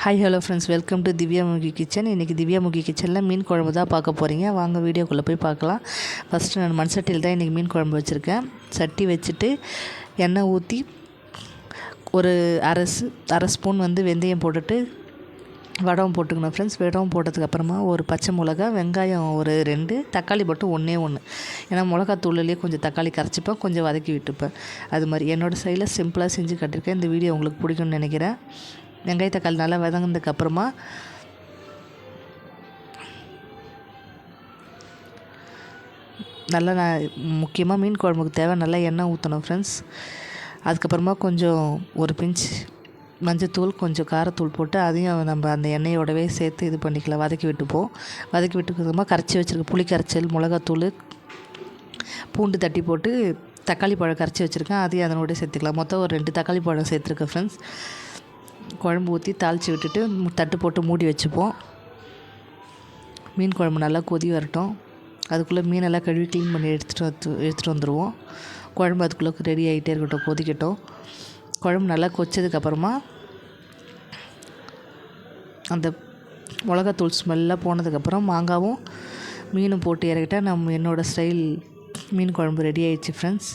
Hi hello friends, welcome to Divyamukhi kitchen. இன்றைக்கி திவ்யாமுகி கிச்சனில் மீன் குழம்பு தான் பார்க்க போகிறீங்க. வாங்க வீடியோக்குள்ளே போய் பார்க்கலாம். ஃபஸ்ட்டு நான் மண் சட்டியில் தான் இன்றைக்கி மீன் குழம்பு வச்சுருக்கேன். சட்டி வச்சுட்டு எண்ணெய் ஊற்றி ஒரு அரை ஸ்பூன் வெந்தயம் போட்டுட்டு வடகம் போட்டுக்கணும் ஃப்ரெண்ட்ஸ். வடகம் போட்டதுக்கப்புறமா ஒரு பச்சை மிளகா, வெங்காயம் ஒரு 2, தக்காளி மட்டும் ஒன்றே. ஏன்னா மிளகாத்தூள்லேயே கொஞ்சம் தக்காளி கரைச்சிப்பேன், கொஞ்சம் வதக்கி விட்டுப்பேன். அது மாதிரி என்னோடய சைடில் சிம்பிளாக செஞ்சு கட்டியிருக்கேன். இந்த வீடியோ உங்களுக்கு பிடிக்கும்னு நினைக்கிறேன். வெங்காய தக்காளி நல்லா வதங்கினதுக்கப்புறமா நல்லா முக்கியமாக மீன் குழம்புக்கு தேவை நல்லா எண்ணெய் ஊற்றணும் ஃப்ரெண்ட்ஸ். அதுக்கப்புறமா கொஞ்சம் ஒரு பிஞ்ச் மஞ்சத்தூள், கொஞ்சம் காரத்தூள் போட்டு அதையும் நம்ம அந்த எண்ணெயோடவே சேர்த்து இது பண்ணிக்கலாம், வதக்கி விட்டுப்போம். வதக்கி விட்டுக்கிறதுமா கரைச்சி வச்சுருக்க புளி கரைச்சல், மிளகாத்தூள், பூண்டு தட்டி போட்டு தக்காளி பழம் கரைச்சி வச்சுருக்கேன், அதையும் அதனோட சேர்த்துக்கலாம். மொத்தம் ஒரு 2 தக்காளி பழம் சேர்த்துருக்கேன் ஃப்ரெண்ட்ஸ். குழம்பு ஊற்றி தாளித்து விட்டுட்டு தட்டு போட்டு மூடி வச்சுப்போம். மீன் குழம்பு நல்லா கொதி வரட்டும். அதுக்குள்ளே மீனெல்லாம் கழுவி க்ளீன் பண்ணி எடுத்துகிட்டு வந்துடுவோம். குழம்பு அதுக்குள்ளே ரெடி ஆகிட்டே இருக்கட்டும், கொதிக்கட்டும். குழம்பு நல்லா கொச்சதுக்கப்புறமா அந்த மிளகாத்தூள் ஸ்மெல்லாம் போனதுக்கப்புறம் மாங்காவும் மீனும் போட்டு இறக்கிட்டால் என்னோடய ஸ்டைல் மீன் குழம்பு ரெடி ஆகிடுச்சு ஃப்ரெண்ட்ஸ்.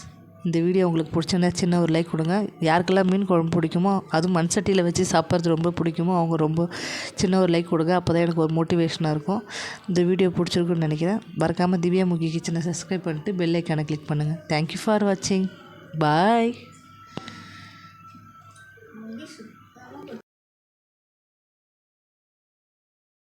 இந்த வீடியோ உங்களுக்கு பிடிச்சிருந்தா சின்ன ஒரு லைக் கொடுங்க. யாருக்கெல்லாம் மீன் குழம்பு பிடிக்குமோ, அதுவும் மண் சட்டியில் வச்சு சாப்பிட்றது ரொம்ப பிடிக்குமோ அவங்க ரொம்ப சின்ன ஒரு லைக் கொடுங்க. அப்போ தான் எனக்கு ஒரு மோட்டிவேஷனாக இருக்கும். இந்த வீடியோ பிடிச்சிருக்குன்னு நினைக்கிறேன். மறக்காமல் திவ்யாமுகி கிச்சனை சப்ஸ்கிரைப் பண்ணிட்டு பெல் ஐக்கானை கிளிக் பண்ணுங்கள். தேங்க்யூ ஃபார் வாட்சிங். பாய்.